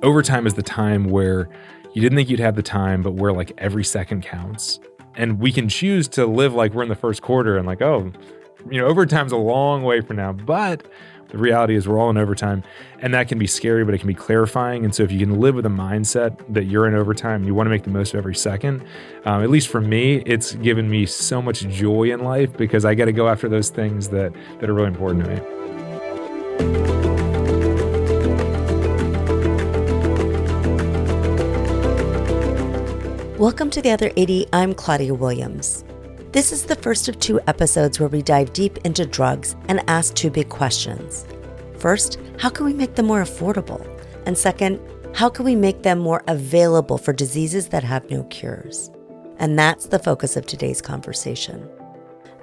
overtime is the time where you didn't think you'd have the time, but where like every second counts. And we can choose to live like we're in the first quarter and like, oh, overtime's a long way from now. But the reality is we're all in overtime, and that can be scary, but it can be clarifying. And so if you can live with a mindset that you're in overtime and you want to make the most of every second, at least for me, it's given me so much joy in life because I got to go after those things that are really important to me. Welcome to The Other 80. I'm Claudia Williams. This is the first of 2 episodes where we dive deep into drugs and ask 2 big questions. First, how can we make them more affordable? And second, how can we make them more available for diseases that have no cures? And that's the focus of today's conversation.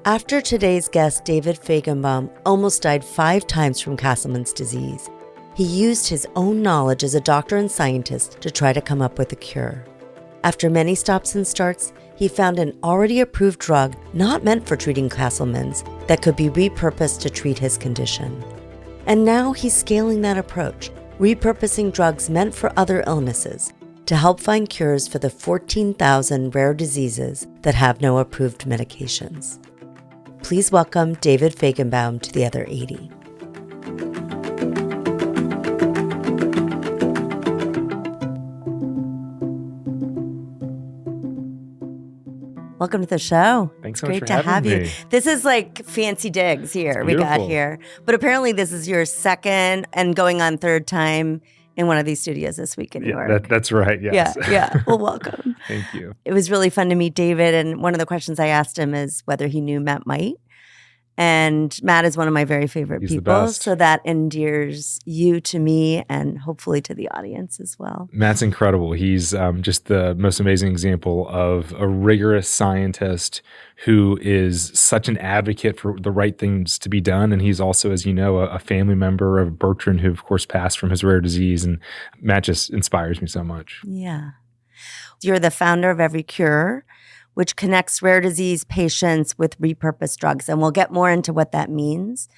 After today's guest, David Fajgenbaum, almost died 5 times from Castleman's disease, he used his own knowledge as a doctor and scientist to try to come up with a cure. After many stops and starts, he found an already approved drug not meant for treating Castleman's that could be repurposed to treat his condition. And now he's scaling that approach, repurposing drugs meant for other illnesses to help find cures for the 14,000 rare diseases that have no approved medications. Please welcome David Fajgenbaum to The Other 80. Welcome to the show. Thanks so much for having having me. You. This is like fancy digs here we got here. But apparently this is your second and going on third time in one of these studios this week in New York. That's right, yes. Yeah. Well, welcome. Thank you. It was really fun to meet David. And one of the questions I asked him is whether he knew Matt Might. And Matt is one of my very favorite He's the people. best. So that endears you to me and hopefully to the audience as well. Matt's incredible. He's just the most amazing example of a rigorous scientist who is such an advocate for the right things to be done. And he's also, as you know, a family member of Bertrand, who of course passed from his rare disease. And Matt just inspires me so much. Yeah. You're the founder of Every Cure, which connects rare disease patients with repurposed drugs. And we'll get more into what that means.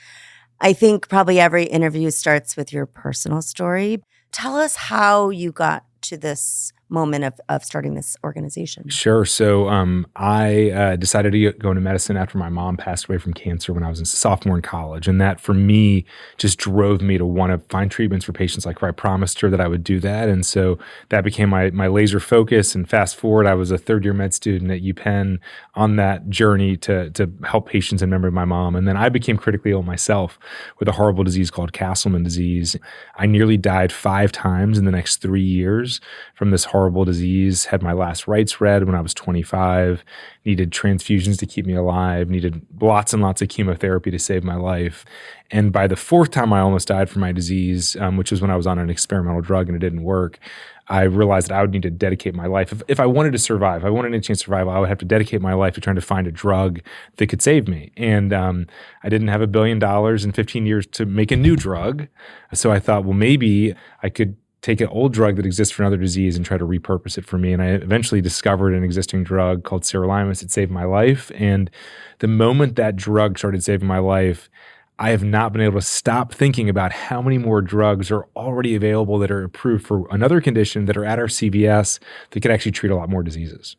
I think probably every interview starts with your personal story. Tell us how you got to this moment of starting this organization. Sure. So I decided to go into medicine after my mom passed away from cancer when I was a sophomore in college. And that for me just drove me to want to find treatments for patients like her. I promised her that I would do that. And so that became my laser focus. And fast forward, I was a third-year med student at UPenn on that journey to help patients in memory of my mom. And then I became critically ill myself with a horrible disease called Castleman disease. I nearly died 5 times in the next 3 years from this horrible disease, had my last rites read when I was 25, needed transfusions to keep me alive, needed lots and lots of chemotherapy to save my life. And by the 4th time I almost died from my disease, which was when I was on an experimental drug and it didn't work, I realized that I would need to dedicate my life. If I wanted to survive, I wanted any chance to survive, I would have to dedicate my life to trying to find a drug that could save me. And I didn't have $1 billion in 15 years to make a new drug. So I thought, well, maybe I could take an old drug that exists for another disease and try to repurpose it for me. And I eventually discovered an existing drug called sirolimus. It saved my life. And the moment that drug started saving my life, I have not been able to stop thinking about how many more drugs are already available that are approved for another condition that are at our CVS that could actually treat a lot more diseases.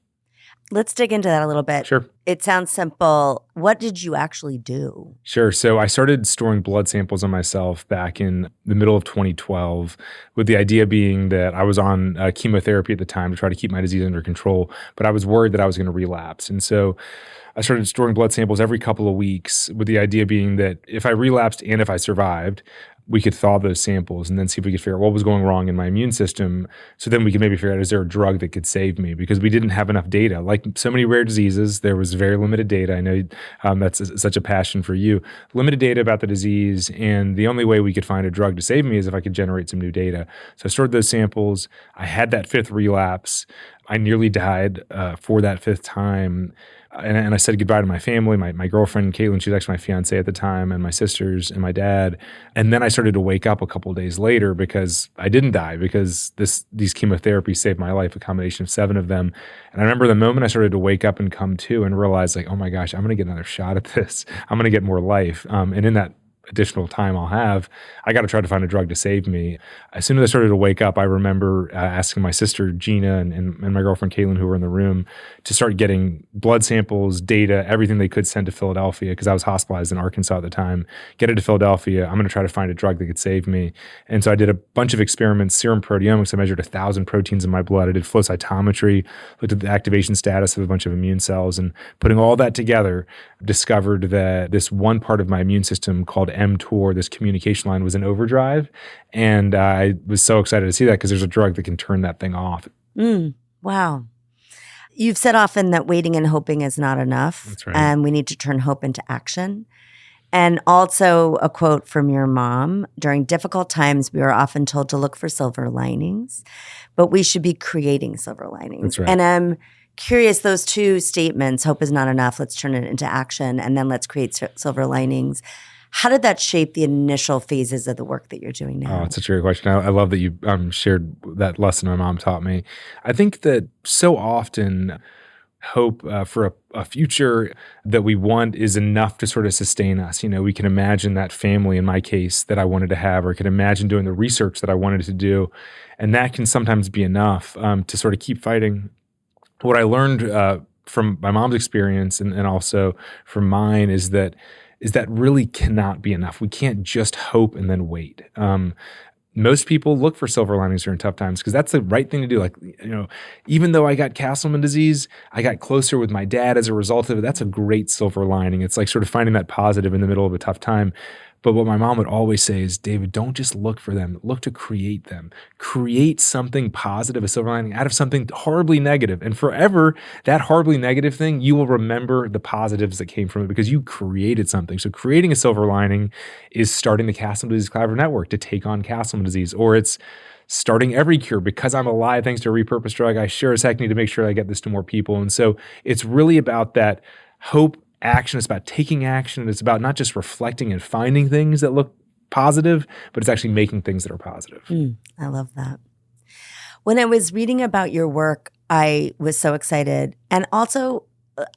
Let's dig into that a little bit. Sure. It sounds simple. What did you actually do? Sure. So I started storing blood samples on myself back in the middle of 2012 with the idea being that I was on chemotherapy at the time to try to keep my disease under control, but I was worried that I was going to relapse. And so I started storing blood samples every couple of weeks with the idea being that if I relapsed and if I survived, we could thaw those samples and then see if we could figure out what was going wrong in my immune system. So then we could maybe figure out, is there a drug that could save me? Because we didn't have enough data. Like so many rare diseases, there was very limited data. I know that's such a passion for you. Limited data about the disease. And the only way we could find a drug to save me is if I could generate some new data. So I stored those samples. I had that 5th relapse. I nearly died for that 5th time. And I said goodbye to my family, my girlfriend, Caitlin, she was actually my fiance at the time, and my sisters and my dad. And then I started to wake up a couple of days later because I didn't die, because these chemotherapies saved my life, a combination of 7 of them. And I remember the moment I started to wake up and come to and realize like, oh my gosh, I'm going to get another shot at this. I'm going to get more life. And in that additional time I'll have, I got to try to find a drug to save me. As soon as I started to wake up, I remember asking my sister Gina and my girlfriend Caitlin, who were in the room, to start getting blood samples, data, everything they could send to Philadelphia, because I was hospitalized in Arkansas at the time. Get it to Philadelphia. I'm going to try to find a drug that could save me. And so I did a bunch of experiments, serum proteomics. I measured 1,000 proteins in my blood. I did flow cytometry, looked at the activation status of a bunch of immune cells, and putting all that together, discovered that this one part of my immune system called mTOR, this communication line, was in overdrive. And I was so excited to see that, because there's a drug that can turn that thing off. Wow. You've said often that waiting and hoping is not enough. That's right. And we need to turn hope into action. And also a quote from your mom: during difficult times, we are often told to look for silver linings, but we should be creating silver linings. That's right. And I'm curious, those two statements, hope is not enough, let's turn it into action, and then let's create silver linings. How did that shape the initial phases of the work that you're doing now? Oh, it's such a great question. I love that you shared that lesson my mom taught me. I think that so often hope for a future that we want is enough to sort of sustain us. We can imagine that family, in my case, that I wanted to have, or I could imagine doing the research that I wanted to do. And that can sometimes be enough to sort of keep fighting. What I learned from my mom's experience and also from mine is that really cannot be enough. We can't just hope and then wait. Most people look for silver linings during tough times, because that's the right thing to do. Like, even though I got Castleman disease, I got closer with my dad as a result of it. That's a great silver lining. It's like sort of finding that positive in the middle of a tough time. But what my mom would always say is, David, don't just look for them. Look to create them. Create something positive, a silver lining, out of something horribly negative. And forever, that horribly negative thing, you will remember the positives that came from it, because you created something. So creating a silver lining is starting the Castleman Disease Collaborative Network to take on Castleman disease, or it's starting every cure. Because I'm alive thanks to a repurposed drug, I sure as heck need to make sure I get this to more people. And so it's really about that hope, action. It's about taking action. It's about not just reflecting and finding things that look positive, but it's actually making things that are positive. I love that. When I was reading about your work, I was so excited. And also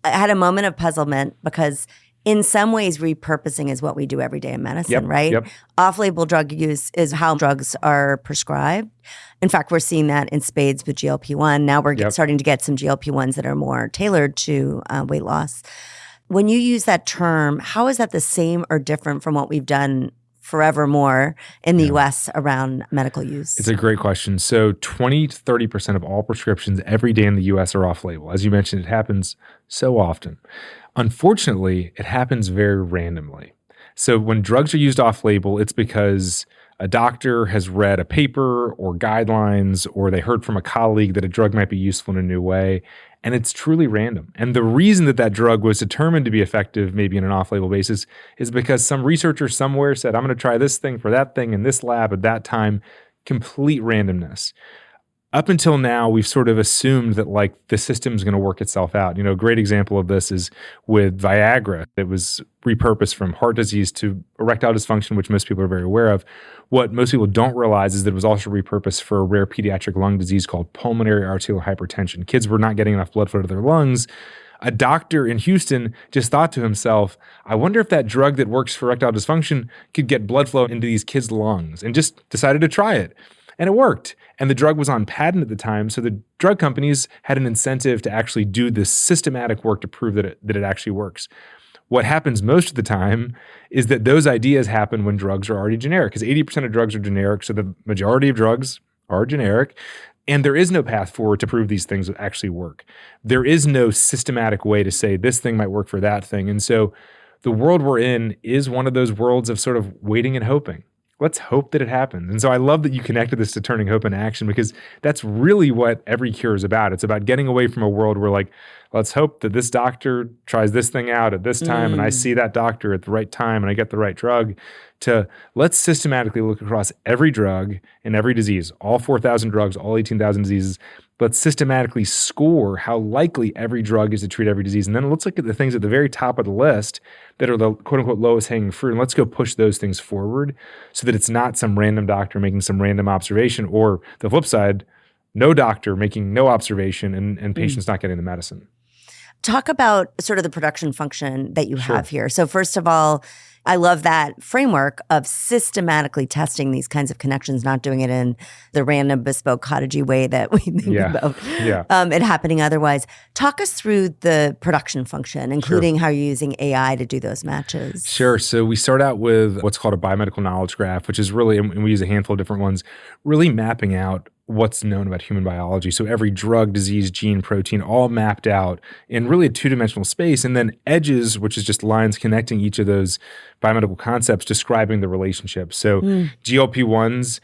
I had a moment of puzzlement, because in some ways, repurposing is what we do every day in medicine, right? Yep. Off-label drug use is how drugs are prescribed. In fact, we're seeing that in spades with GLP-1. Now we're starting to get some GLP-1s that are more tailored to weight loss. When you use that term, how is that the same or different from what we've done forevermore in the U.S. around medical use? It's a great question. So 20 to 30% of all prescriptions every day in the U.S. are off-label. As you mentioned, it happens so often. Unfortunately, it happens very randomly. So when drugs are used off-label, it's because a doctor has read a paper or guidelines, or they heard from a colleague that a drug might be useful in a new way. And it's truly random. And the reason that drug was determined to be effective, maybe in an off-label basis, is because some researcher somewhere said, I'm going to try this thing for that thing in this lab at that time. Complete randomness. Up until now, we've sort of assumed that the system's going to work itself out. A great example of this is with Viagra. It was repurposed from heart disease to erectile dysfunction, which most people are very aware of. What most people don't realize is that it was also repurposed for a rare pediatric lung disease called pulmonary arterial hypertension. Kids were not getting enough blood flow to their lungs. A doctor in Houston just thought to himself, I wonder if that drug that works for erectile dysfunction could get blood flow into these kids' lungs, and just decided to try it. And it worked. And the drug was on patent at the time, so the drug companies had an incentive to actually do this systematic work to prove that it actually works. What happens most of the time is that those ideas happen when drugs are already generic, because 80% of drugs are generic, so the majority of drugs are generic, and there is no path forward to prove these things actually work. There is no systematic way to say this thing might work for that thing. And so the world we're in is one of those worlds of sort of waiting and hoping. Let's hope that it happens. And so I love that you connected this to turning hope into action, because that's really what every cure is about. It's about getting away from a world where let's hope that this doctor tries this thing out at this time and I see that doctor at the right time and I get the right drug, to let's systematically look across every drug and every disease, all 4,000 drugs, all 18,000 diseases. Let's systematically score how likely every drug is to treat every disease. And then let's look at the things at the very top of the list that are the quote unquote lowest hanging fruit. And let's go push those things forward so that it's not some random doctor making some random observation, or the flip side, no doctor making no observation and patients not getting the medicine. Talk about sort of the production function that you have here. So first of all, I love that framework of systematically testing these kinds of connections, not doing it in the random bespoke cottagey way that we think about it happening otherwise. Talk us through the production function, including how you're using AI to do those matches. Sure. So we start out with what's called a biomedical knowledge graph, which is really, and we use a handful of different ones, really mapping out what's known about human biology. So every drug, disease, gene, protein, all mapped out in really a two-dimensional space. And then edges, which is just lines connecting each of those biomedical concepts, describing the relationship. So GLP-1s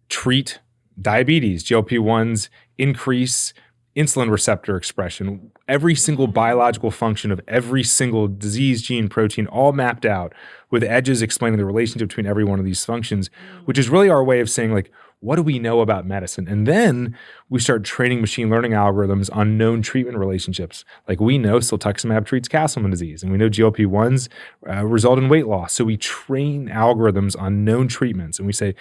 treat diabetes. GLP-1s increase insulin receptor expression. Every single biological function of every single disease, gene, protein, all mapped out with edges explaining the relationship between every one of these functions, which is really our way of saying, like, what do we know about medicine? And then we start training machine learning algorithms on known treatment relationships. Like we know siltuximab treats Castleman disease, and we know GLP-1s result in weight loss. So we train algorithms on known treatments, and we say,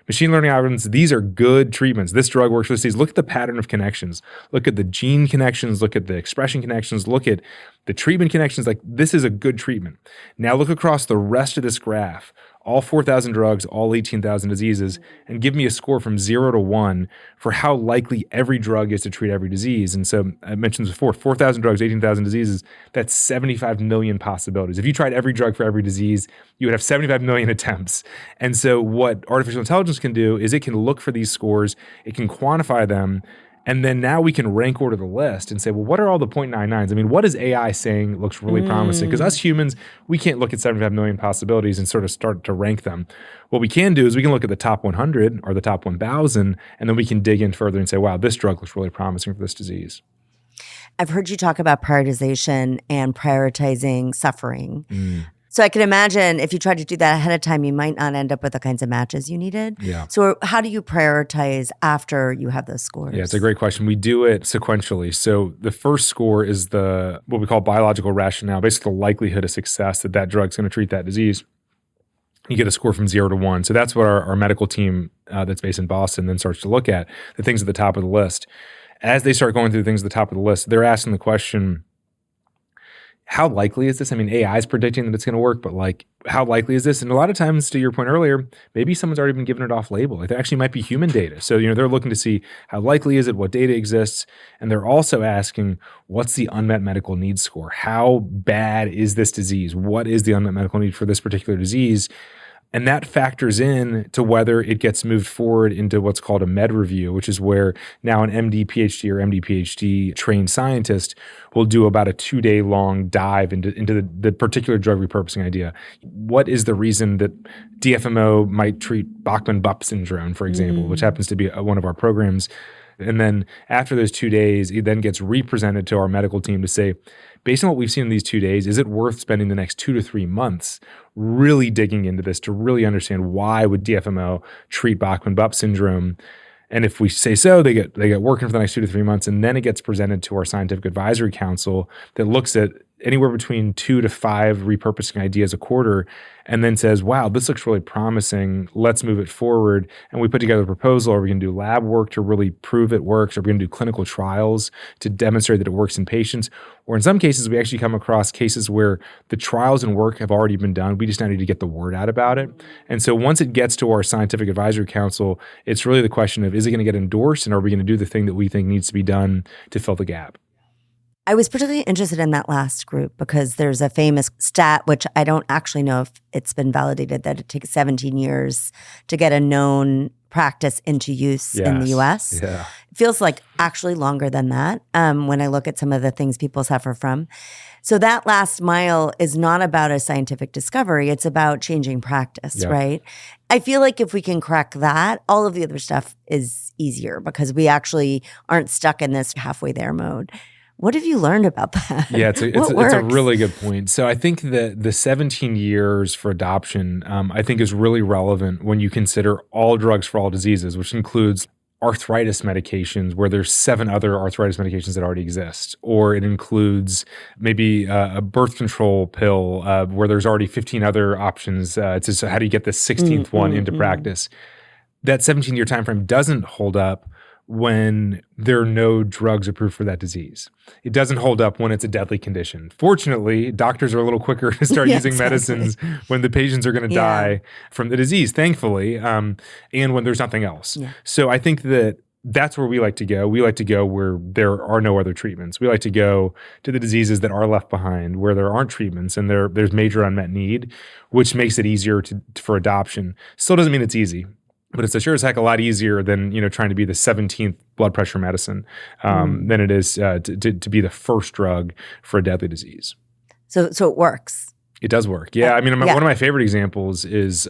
machine learning algorithms, these are good treatments. This drug works for this disease. Look at the pattern of connections. Look at the gene connections. Look at the expression connections. Look at the treatment connections. Like, this is a good treatment. Now look across the rest of this graph, all 4,000 drugs, all 18,000 diseases, and give me a score from 0 to 1 for how likely every drug is to treat every disease. And so I mentioned this before, 4,000 drugs, 18,000 diseases, that's 75 million possibilities. If you tried every drug for every disease, you would have 75 million attempts. And so what artificial intelligence can do is it can look for these scores, it can quantify them, and then now we can rank order the list and say, well, what are all the 0.99s? I mean, what is AI saying looks really promising? Because us humans, we can't look at 75 million possibilities and sort of start to rank them. What we can do is we can look at the top 100 or the top 1,000, and then we can dig in further and say, wow, this drug looks really promising for this disease. I've heard you talk about prioritization and prioritizing suffering. So I can imagine if you tried to do that ahead of time, you might not end up with the kinds of matches you needed. Yeah. So how do you prioritize after you have those scores? Yeah, it's a great question. We do it sequentially. So the first score is the what we call biological rationale, basically the likelihood of success that that drug's going to treat that disease. You get a score from 0 to 1. So that's what our medical team that's based in Boston then starts to look at, the things at the top of the list. As they start going through the things at the top of the list, they're asking the question, how likely is this? I mean, AI is predicting that it's going to work, but like, how likely is this? And a lot of times, to your point earlier, maybe someone's already been given it off label. Like, there actually might be human data. So, they're looking to see how likely is it, what data exists. And they're also asking, what's the unmet medical need score? How bad is this disease? What is the unmet medical need for this particular disease? And that factors in to whether it gets moved forward into what's called a med review, which is where now an MD, PhD, or MD, PhD trained scientist will do about a 2-day long dive into the particular drug repurposing idea. What is the reason that DFMO might treat Bachmann-Bupp syndrome, for example, which happens to be one of our programs? And then after those 2 days, it then gets represented to our medical team to say, based on what we've seen in these 2 days, is it worth spending the next 2 to 3 months really digging into this to really understand why would DFMO treat Bachmann-Bupp syndrome? And if we say so, they get working for the next 2 to 3 months, and then it gets presented to our scientific advisory council that looks at anywhere between 2 to 5 repurposing ideas a quarter, and then says, wow, this looks really promising. Let's move it forward. And we put together a proposal. Are we going to do lab work to really prove it works? Are we going to do clinical trials to demonstrate that it works in patients? Or in some cases, we actually come across cases where the trials and work have already been done. We just now need to get the word out about it. And so once it gets to our scientific advisory council, it's really the question of, is it going to get endorsed? And are we going to do the thing that we think needs to be done to fill the gap? I was particularly interested in that last group because there's a famous stat, which I don't actually know if it's been validated, that it takes 17 years to get a known practice into use in the US. Yeah. It feels like actually longer than that when I look at some of the things people suffer from. So that last mile is not about a scientific discovery. It's about changing practice, right? I feel like if we can crack that, all of the other stuff is easier because we actually aren't stuck in this halfway there mode. What have you learned about that? Yeah, it's a really good point. So I think that the 17 years for adoption, I think is really relevant when you consider all drugs for all diseases, which includes arthritis medications where there's 7 other arthritis medications that already exist. Or it includes maybe a birth control pill where there's already 15 other options. It's just how do you get the 16th one into practice? That 17-year time frame doesn't hold up when there are no drugs approved for that disease. It doesn't hold up when it's a deadly condition. Fortunately, doctors are a little quicker to start Yeah, using exactly. medicines when the patients are going to die from the disease, thankfully, and when there's nothing else. Yeah. So I think that's where we like to go. We like to go where there are no other treatments. We like to go to the diseases that are left behind, where there aren't treatments and there's major unmet need, which makes it easier for adoption. Still doesn't mean it's easy, but it's sure as heck a lot easier than trying to be the 17th blood pressure medicine than it is to be the first drug for a deadly disease. So it works. It does work. Yeah. I mean, one of my favorite examples is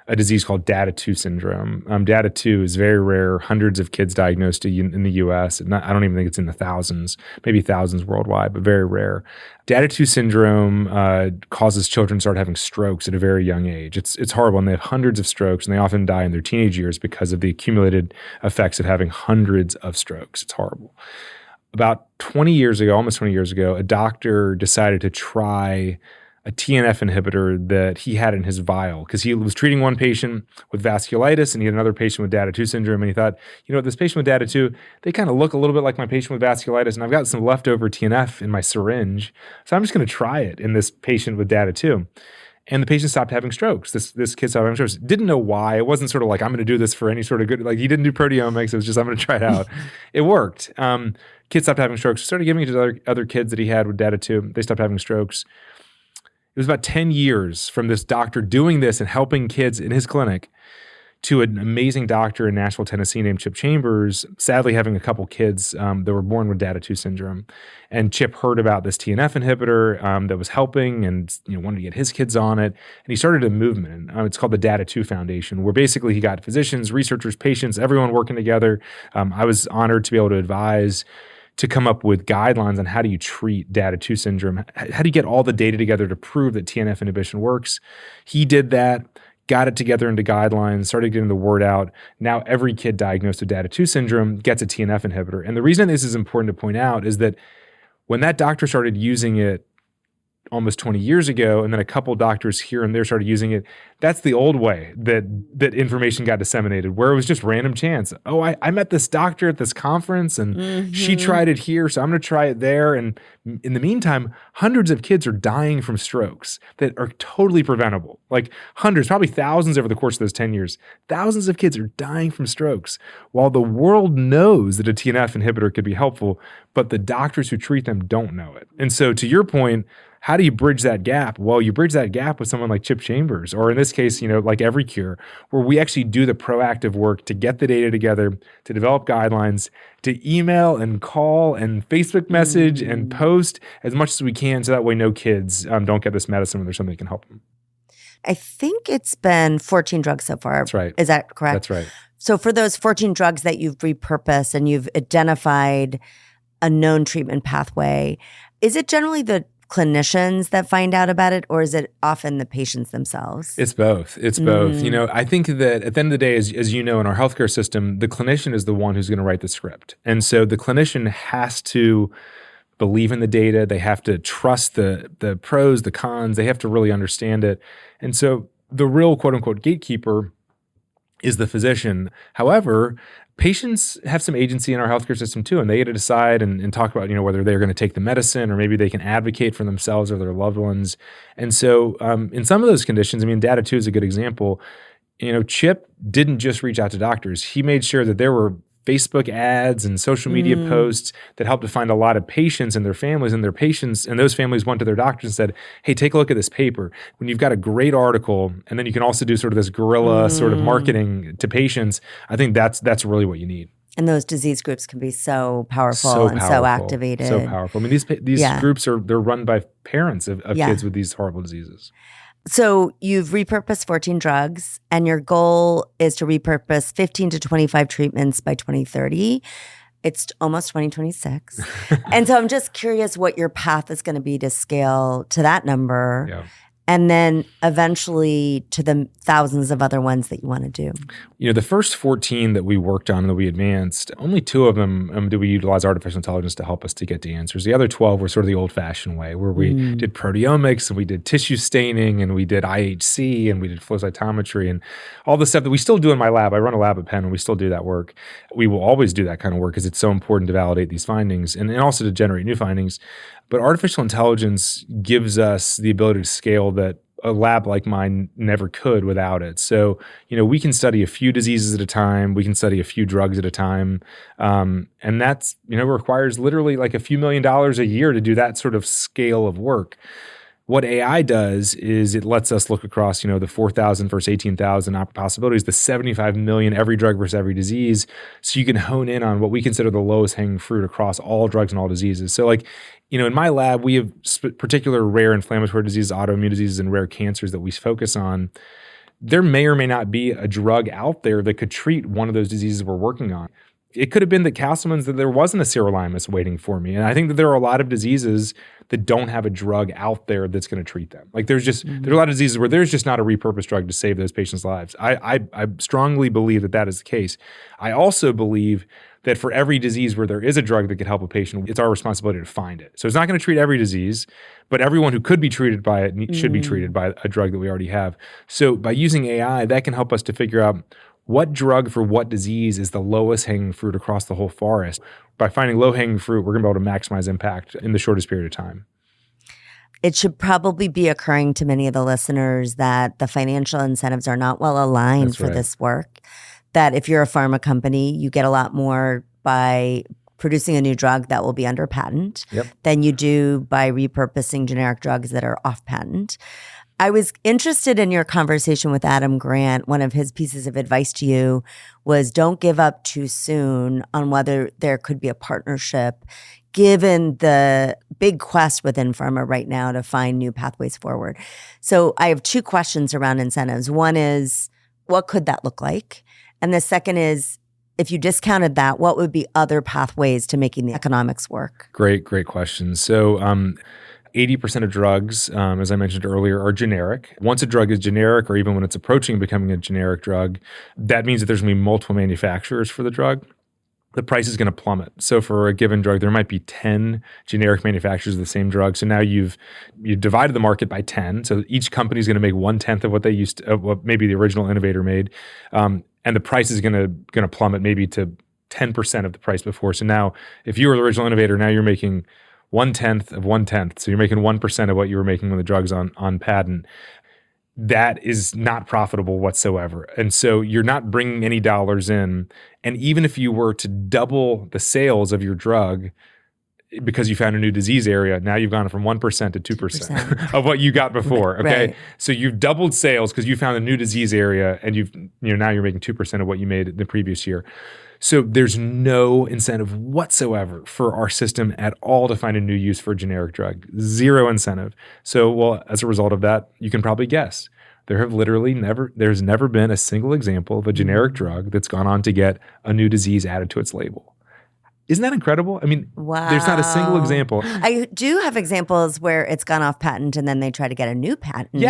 a disease called DATA2 syndrome. DATA2 is very rare, hundreds of kids diagnosed in the U.S. I don't even think it's in the thousands, maybe thousands worldwide, but very rare. DATA2 syndrome causes children to start having strokes at a very young age. It's horrible, and they have hundreds of strokes, and they often die in their teenage years because of the accumulated effects of having hundreds of strokes. It's horrible. About 20 years ago, almost 20 years ago, a doctor decided to try a TNF inhibitor that he had in his vial because he was treating one patient with vasculitis and he had another patient with DATA2 syndrome. And he thought, this patient with DATA2, they kind of look a little bit like my patient with vasculitis, and I've got some leftover TNF in my syringe. So I'm just going to try it in this patient with DATA2. And the patient stopped having strokes. This kid stopped having strokes. Didn't know why. It wasn't sort of like, I'm going to do this for any sort of good, like he didn't do proteomics. It was just, I'm going to try it out. It worked. Kid stopped having strokes. Started giving it to other kids that he had with DATA2. They stopped having strokes. It was about 10 years from this doctor doing this and helping kids in his clinic to an amazing doctor in Nashville, Tennessee named Chip Chambers, sadly having a couple kids that were born with DATA2 syndrome. And Chip heard about this TNF inhibitor that was helping and wanted to get his kids on it. And he started a movement. It's called the DATA2 Foundation, where basically he got physicians, researchers, patients, everyone working together. I was honored to be able to advise to come up with guidelines on how do you treat DATA2 syndrome. How do you get all the data together to prove that TNF inhibition works? He did that, got it together into guidelines, started getting the word out. Now every kid diagnosed with DATA2 syndrome gets a TNF inhibitor. And the reason this is important to point out is that when that doctor started using it almost 20 years ago, and then a couple doctors here and there started using it, that's the old way that information got disseminated, where it was just random chance. Oh, I met this doctor at this conference, and she tried it here, so I'm going to try it there. And in the meantime, hundreds of kids are dying from strokes that are totally preventable. Like hundreds, probably thousands over the course of those 10 years. Thousands of kids are dying from strokes, while the world knows that a TNF inhibitor could be helpful, but the doctors who treat them don't know it. And so to your point, how do you bridge that gap? Well, you bridge that gap with someone like Chip Chambers, or in this case, like Every Cure, where we actually do the proactive work to get the data together, to develop guidelines, to email and call and Facebook message and post as much as we can, so that way no kids don't get this medicine when there's something that can help them. I think it's been 14 drugs so far. That's right. Is that correct? That's right. So for those 14 drugs that you've repurposed and you've identified a known treatment pathway, is it generally the clinicians that find out about it, or is it often the patients themselves? It's both. It's both. I think that at the end of the day, as you know, in our healthcare system, the clinician is the one who's going to write the script. And so the clinician has to believe in the data. They have to trust the pros, the cons. They have to really understand it. And so the real quote unquote gatekeeper is the physician. However, patients have some agency in our healthcare system too, and they get to decide and talk about, whether they're going to take the medicine, or maybe they can advocate for themselves or their loved ones. And so in some of those conditions, DATA2 is a good example. Chip didn't just reach out to doctors. He made sure that there were Facebook ads and social media posts that helped to find a lot of patients and their families, and their patients and those families went to their doctors and said, hey, take a look at this paper. When you've got a great article, and then you can also do sort of this guerrilla sort of marketing to patients, I think that's really what you need. And those disease groups can be so powerful and so activated. So powerful. These groups they're run by parents of kids with these horrible diseases. So you've repurposed 14 drugs, and your goal is to repurpose 15 to 25 treatments by 2030. It's almost 2026. And so I'm just curious what your path is going to be to scale to that number. Yeah. and then eventually to the thousands of other ones that you want to do? The first 14 that we worked on that we advanced, only 2 of them did we utilize artificial intelligence to help us to get the answers. The other 12 were sort of the old-fashioned way, where we did proteomics and we did tissue staining and we did IHC and we did flow cytometry and all the stuff that we still do in my lab. I run a lab at Penn and we still do that work. We will always do that kind of work because it's so important to validate these findings and also to generate new findings. But artificial intelligence gives us the ability to scale that a lab like mine never could without it. So, we can study a few diseases at a time. We can study a few drugs at a time. And that's, requires literally like a few $1 million a year to do that sort of scale of work. What AI does is it lets us look across, the 4,000 versus 18,000 possibilities, the 75 million every drug versus every disease. So you can hone in on what we consider the lowest hanging fruit across all drugs and all diseases. So in my lab, we have particular rare inflammatory diseases, autoimmune diseases, and rare cancers that we focus on. There may or may not be a drug out there that could treat one of those diseases we're working on. It could have been that Castleman's that there wasn't a sirolimus waiting for me. And I think that there are a lot of diseases that don't have a drug out there that's going to treat them. Like there's a lot of diseases where there's just not a repurposed drug to save those patients' lives. I strongly believe that is the case. I also believe that for every disease where there is a drug that could help a patient, it's our responsibility to find it. So it's not going to treat every disease, but everyone who could be treated by it should be treated by a drug that we already have. So by using AI, that can help us to figure out what drug for what disease is the lowest hanging fruit across the whole forest. By finding low hanging fruit, we're going to be able to maximize impact in the shortest period of time. It should probably be occurring to many of the listeners that the financial incentives are not well aligned for this work. That if you're a pharma company, you get a lot more by producing a new drug that will be under patent than you do by repurposing generic drugs that are off patent. I was interested in your conversation with Adam Grant. One of his pieces of advice to you was don't give up too soon on whether there could be a partnership, given the big quest within pharma right now to find new pathways forward. So I have 2 questions around incentives. One is, what could that look like? And the second is, if you discounted that, what would be other pathways to making the economics work? Great question. So 80% of drugs, as I mentioned earlier, are generic. Once a drug is generic, or even when it's approaching becoming a generic drug, that means that there's going to be multiple manufacturers for the drug. The price is going to plummet. So for a given drug, there might be 10 generic manufacturers of the same drug. So now you've divided the market by 10. So each company is going to make 1/10 of what they used to, what maybe the original innovator made. And the price is going to plummet maybe to 10% of the price before. So now if you were the original innovator, now you're making 1/10 of 1/10. So you're making 1% of what you were making when the drug's on patent. That is not profitable whatsoever. And so you're not bringing any dollars in. And even if you were to double the sales of your drug because you found a new disease area, now you've gone from 1% to 2% of what you got before. Okay. Right. So you've doubled sales because you found a new disease area and now you're making 2% of what you made the previous year. So there's no incentive whatsoever for our system at all to find a new use for a generic drug. Zero incentive. So, as a result of that, you can probably guess. There's never been a single example of a generic drug that's gone on to get a new disease added to its label. Isn't that incredible? I mean, There's not a single example. I do have examples where it's gone off patent and then they try to get a new patent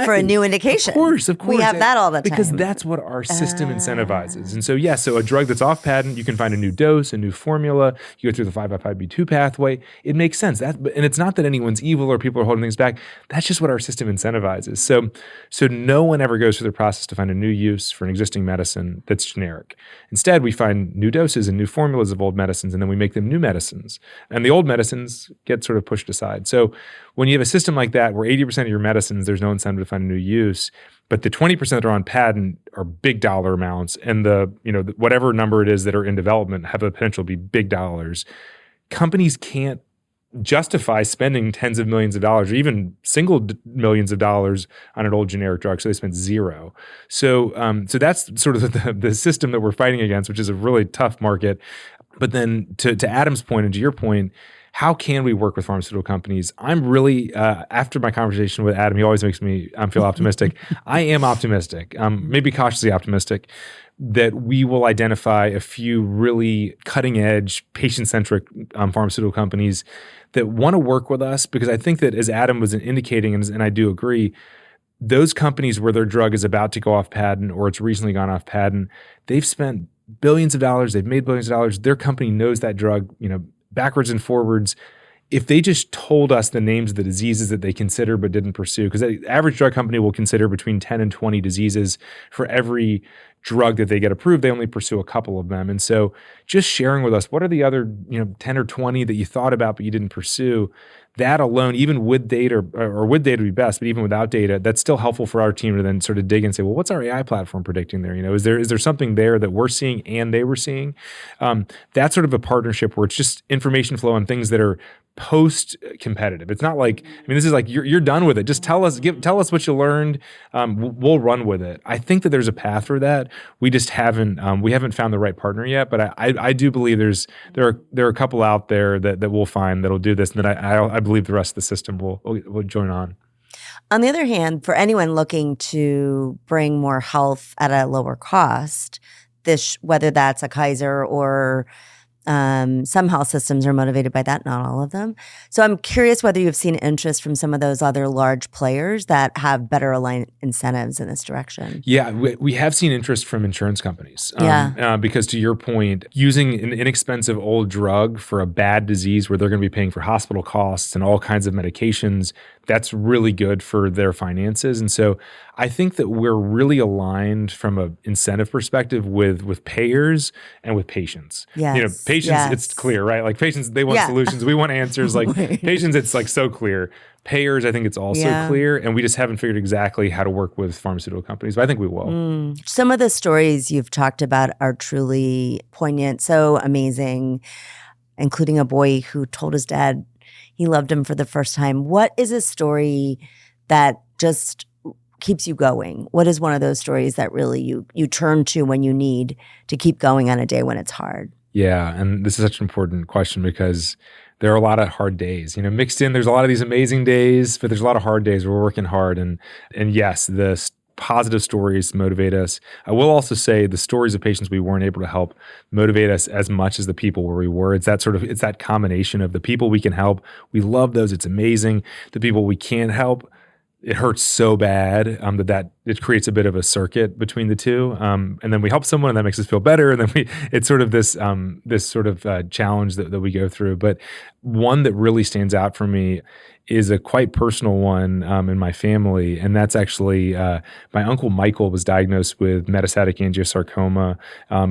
for a new indication. Of course. We have that all the time. Because that's what our system incentivizes. And so, so a drug that's off patent, you can find a new dose, a new formula, you go through the 505(b)(2) pathway. It makes sense. And it's not that anyone's evil or people are holding things back. That's just what our system incentivizes. So no one ever goes through the process to find a new use for an existing medicine that's generic. Instead, we find new doses and new formulas of old medicines, and then we make them new medicines. And the old medicines get sort of pushed aside. So when you have a system like that where 80% of your medicines, there's no incentive to find a new use, but the 20% that are on patent are big dollar amounts, and whatever number it is that are in development have the potential to be big dollars, companies can't justify spending tens of millions of dollars or even single millions of dollars on an old generic drug. So they spend zero. So that's sort of the system that we're fighting against, which is a really tough market. But then to Adam's point and to your point, how can we work with pharmaceutical companies? I'm really, after my conversation with Adam, he always makes me feel optimistic. I am optimistic, maybe cautiously optimistic, that we will identify a few really cutting edge, patient centric pharmaceutical companies that want to work with us, because I think that, as Adam was indicating, and I do agree, those companies where their drug is about to go off patent or it's recently gone off patent, they've spent billions of dollars, they've made billions of dollars. Their company knows that drug, backwards and forwards. If they just told us the names of the diseases that they consider but didn't pursue, because the average drug company will consider between 10 and 20 diseases for every drug that they get approved, they only pursue a couple of them. And so just sharing with us, what are the other 10 or 20 that you thought about but you didn't pursue? That alone, even with data, or with data would be best, but even without data, that's still helpful for our team to then sort of dig and say, well, what's our AI platform predicting there? Is there something there that we're seeing and they were seeing? That's sort of a partnership where it's just information flow on things that are post-competitive. It's not like, this is like you're done with it. Just tell us what you learned. We'll run with it. I think that there's a path for that. We just haven't found the right partner yet. But I do believe there are a couple out there that we'll find that'll do this, and that I believe the rest of the system will join on. On the other hand, for anyone looking to bring more health at a lower cost, whether that's a Kaiser or some health systems are motivated by that, not all of them. So I'm curious whether you've seen interest from some of those other large players that have better aligned incentives in this direction. Yeah, we have seen interest from insurance companies. Because to your point, using an inexpensive old drug for a bad disease where they're going to be paying for hospital costs and all kinds of medications, that's really good for their finances. And so I think that we're really aligned from an incentive perspective with payers and with patients. Yes. Patients, It's clear, right? Like patients, they want solutions. We want answers. Like patients, it's like so clear. Payers, I think it's also clear. And we just haven't figured exactly how to work with pharmaceutical companies, but I think we will. Some of the stories you've talked about are truly poignant, so amazing, including a boy who told his dad he loved him for the first time. What is a story that just keeps you going? What is one of those stories that really you turn to when you need to keep going on a day when it's hard? Yeah, and this is such an important question because there are a lot of hard days. Mixed in, there's a lot of these amazing days, but there's a lot of hard days where we're working hard. And yes, the positive stories motivate us. I will also say the stories of patients we weren't able to help motivate us as much as the people where we were. It's that combination of the people we can help. We love those. It's amazing. The people we can't help, it hurts so bad that it creates a bit of a circuit between the two. And then we help someone and that makes us feel better. And then it's sort of this sort of challenge that we go through. But one that really stands out for me is a quite personal one in my family. And that's actually my uncle Michael was diagnosed with metastatic angiosarcoma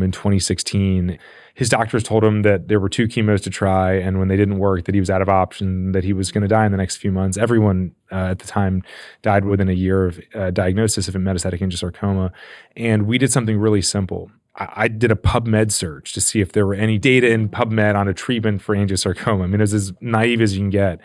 in 2016. His doctors told him that there were 2 chemos to try, and when they didn't work, that he was out of option, that he was going to die in the next few months. Everyone at the time died within a year of diagnosis of metastatic angiosarcoma. And we did something really simple. I did a PubMed search to see if there were any data in PubMed on a treatment for angiosarcoma. It was as naive as you can get.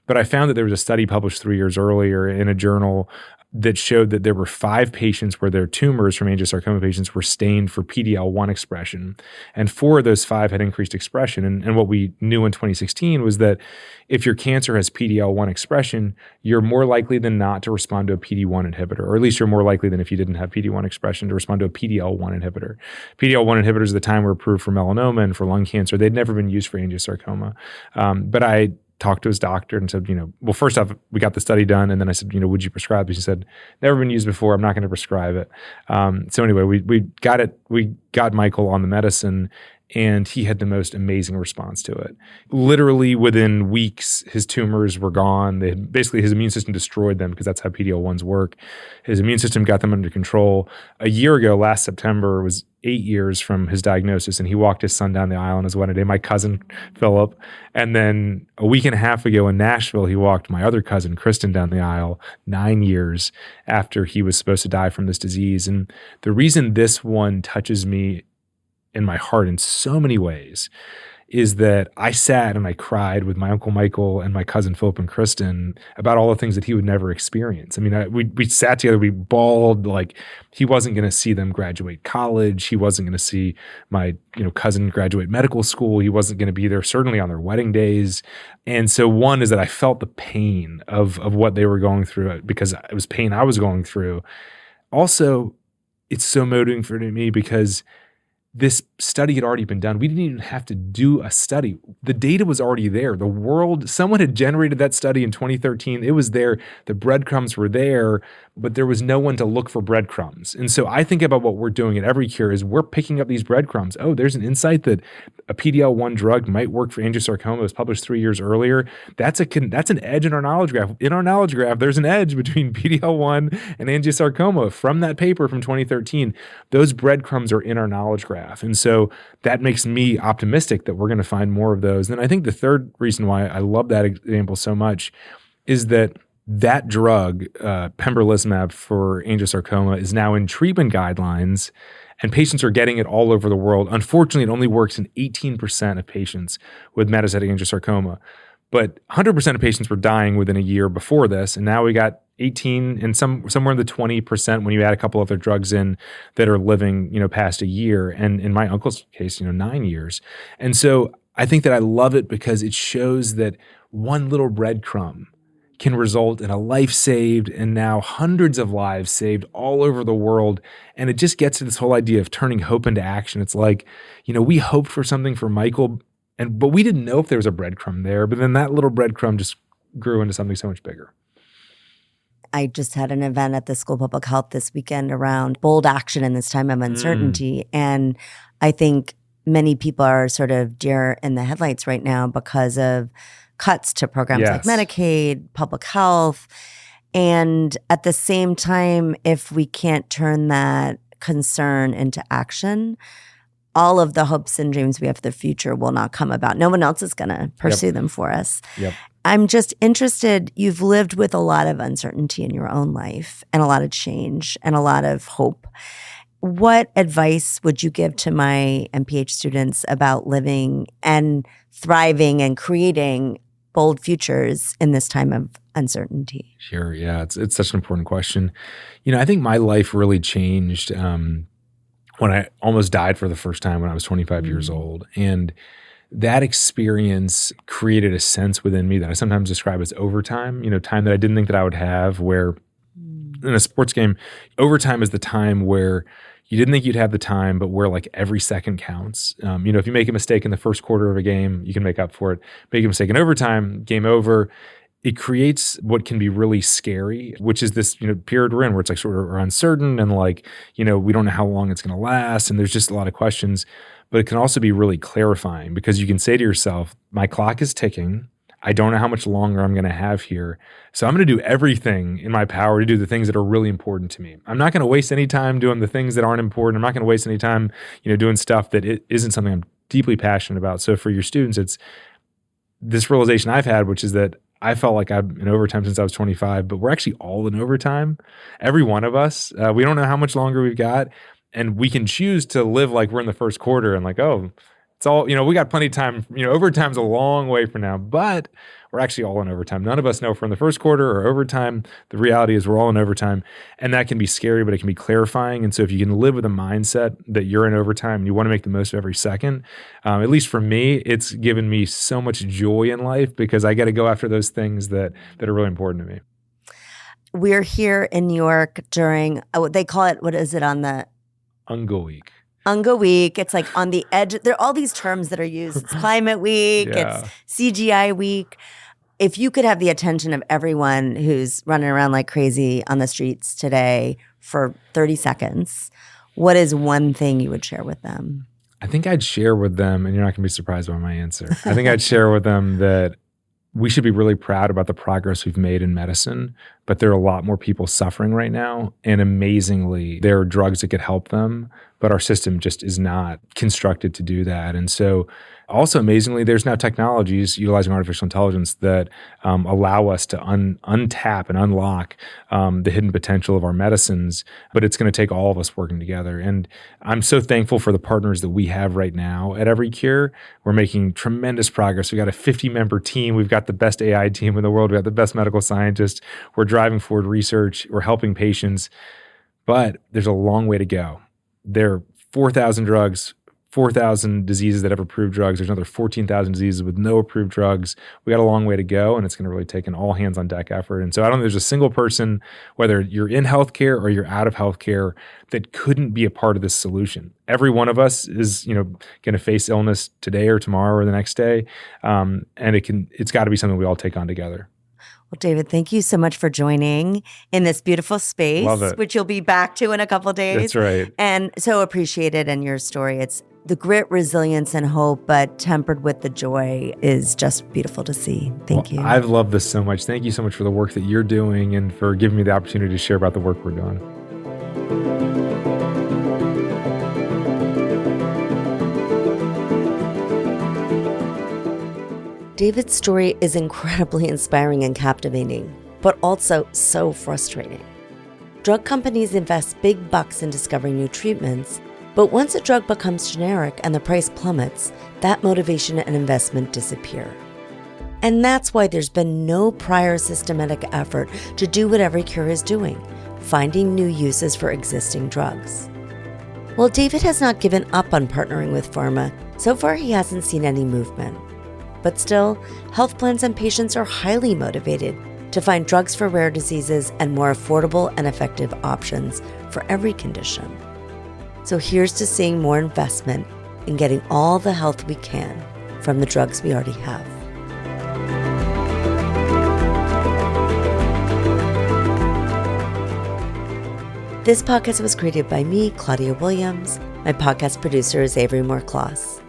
But I found that there was a study published 3 years earlier in a journal that showed that there were 5 patients where their tumors from angiosarcoma patients were stained for PD-L1 expression. And 4 of those 5 had increased expression. And what we knew in 2016 was that if your cancer has PD-L1 expression, you're more likely than not to respond to a PD-1 inhibitor, or at least you're more likely than if you didn't have PD-1 expression to respond to a PD-L1 inhibitor. PD-L1 inhibitors at the time were approved for melanoma and for lung cancer. They'd never been used for angiosarcoma. But I talked to his doctor and said, well, first off, we got the study done. And then I said, would you prescribe it? He said, never been used before. I'm not going to prescribe it. So anyway, we got it. We got Michael on the medicine and he had the most amazing response to it. Literally within weeks, his tumors were gone. Basically, his immune system destroyed them because that's how PD-L1s work. His immune system got them under control. A year ago, last September, was 8 years from his diagnosis, and he walked his son down the aisle on his wedding day, my cousin, Philip. And then a week and a half ago in Nashville, he walked my other cousin, Kristen, down the aisle 9 years after he was supposed to die from this disease. And the reason this one touches me in my heart in so many ways is that I sat and I cried with my Uncle Michael and my cousin Philip and Kristen about all the things that he would never experience. I mean, we sat together, we bawled, like he wasn't going to see them graduate college. He wasn't going to see my cousin graduate medical school. He wasn't going to be there certainly on their wedding days. And so one is that I felt the pain of what they were going through because it was pain I was going through. Also, it's so motivating for me because this study had already been done. We didn't even have to do a study. The data was already there. Someone had generated that study in 2013. It was there. The breadcrumbs were there, but there was no one to look for breadcrumbs. And so I think about what we're doing at Every Cure is we're picking up these breadcrumbs. Oh, there's an insight that a PDL1 drug might work for angiosarcoma. It was published 3 years earlier. That's an edge in our knowledge graph. In our knowledge graph, there's an edge between PDL1 and angiosarcoma from that paper from 2013. Those breadcrumbs are in our knowledge graph. And so that makes me optimistic that we're going to find more of those. And I think the third reason why I love that example so much is that drug, pembrolizumab for angiosarcoma, is now in treatment guidelines, and patients are getting it all over the world. Unfortunately, it only works in 18% of patients with metastatic angiosarcoma. But 100% of patients were dying within a year before this, and now we got 18 and somewhere in the 20% when you add a couple other drugs in that are living, past a year. And in my uncle's case, 9 years. And so I think that I love it because it shows that one little breadcrumb can result in a life saved and now hundreds of lives saved all over the world. And it just gets to this whole idea of turning hope into action. It's like, we hoped for something for Michael, but we didn't know if there was a breadcrumb there. But then that little breadcrumb just grew into something so much bigger. I just had an event at the School of Public Health this weekend around bold action in this time of uncertainty. And I think many people are sort of deer in the headlights right now because of cuts to programs like Medicaid, public health. And at the same time, if we can't turn that concern into action, all of the hopes and dreams we have for the future will not come about. No one else is going to pursue them for us. Yep. I'm just interested, you've lived with a lot of uncertainty in your own life and a lot of change and a lot of hope. What advice would you give to my MPH students about living and thriving and creating bold futures in this time of uncertainty? Sure. Yeah. It's such an important question. I think my life really changed when I almost died for the first time when I was 25 years old. And that experience created a sense within me that I sometimes describe as overtime, time that I didn't think that I would have, where in a sports game, overtime is the time where you didn't think you'd have the time, but where like every second counts. If you make a mistake in the first quarter of a game, you can make up for it. Make a mistake in overtime, game over. It creates what can be really scary, which is this, period we're in where it's like sort of uncertain and like, we don't know how long it's going to last. And there's just a lot of questions, but it can also be really clarifying because you can say to yourself, my clock is ticking. I don't know how much longer I'm going to have here. So I'm going to do everything in my power to do the things that are really important to me. I'm not going to waste any time doing the things that aren't important. I'm not going to waste any time, doing stuff that isn't something I'm deeply passionate about. So for your students, it's this realization I've had, which is that I felt like I'm in overtime since I was 25, but we're actually all in overtime. Every one of us. We don't know how much longer we've got. And we can choose to live like we're in the first quarter and like, oh, it's all, we got plenty of time. Overtime's a long way from now, but we're actually all in overtime. None of us know if we're in the first quarter or overtime. The reality is we're all in overtime. And that can be scary, but it can be clarifying. And so if you can live with a mindset that you're in overtime and you want to make the most of every second, at least for me, it's given me so much joy in life because I got to go after those things that are really important to me. We're here in New York during, they call it, what is it on the? Ungo Week. Ungo Week. It's like on the edge. There are all these terms that are used. It's Climate Week. Yeah. It's CGI Week. If you could have the attention of everyone who's running around like crazy on the streets today for 30 seconds, what is one thing you would share with them? I think I'd share with them, and you're not going to be surprised by my answer. I think I'd share with them that we should be really proud about the progress we've made in medicine, but there are a lot more people suffering right now. And amazingly, there are drugs that could help them, but our system just is not constructed to do that. And so also amazingly, there's now technologies utilizing artificial intelligence that allow us to untap and unlock the hidden potential of our medicines, but it's going to take all of us working together. And I'm so thankful for the partners that we have right now at Every Cure. We're making tremendous progress. We got a 50-member team. We've got the best AI team in the world. We got the best medical scientists. We're driving forward research. We're helping patients, but there's a long way to go. There are 4,000 drugs, 4,000 diseases that have approved drugs. There's another 14,000 diseases with no approved drugs. We got a long way to go, and it's going to really take an all hands on deck effort. And so I don't think there's a single person, whether you're in healthcare or you're out of healthcare, that couldn't be a part of this solution. Every one of us is, going to face illness today or tomorrow or the next day. And it's got to be something we all take on together. Well, David, thank you so much for joining in this beautiful space, Love it. which you'll be back to in a couple of days. That's right. And so appreciated in your story. It's the grit, resilience, and hope, but tempered with the joy is just beautiful to see. Thank you. I've loved this so much. Thank you so much for the work that you're doing and for giving me the opportunity to share about the work we're doing. David's story is incredibly inspiring and captivating, but also so frustrating. Drug companies invest big bucks in discovering new treatments, but once a drug becomes generic and the price plummets, that motivation and investment disappear. And that's why there's been no prior systematic effort to do what Every Cure is doing, finding new uses for existing drugs. While David has not given up on partnering with pharma, so far he hasn't seen any movement. But still, health plans and patients are highly motivated to find drugs for rare diseases and more affordable and effective options for every condition. So here's to seeing more investment in getting all the health we can from the drugs we already have. This podcast was created by me, Claudia Williams. My podcast producer is Avery Moore-Kloss.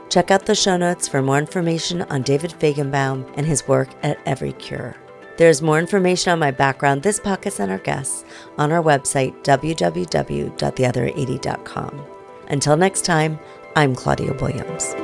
Check out the show notes for more information on David Fajgenbaum and his work at Every Cure. There's more information on my background, this podcast, and our guests on our website, www.theother80.com. Until next time, I'm Claudia Williams.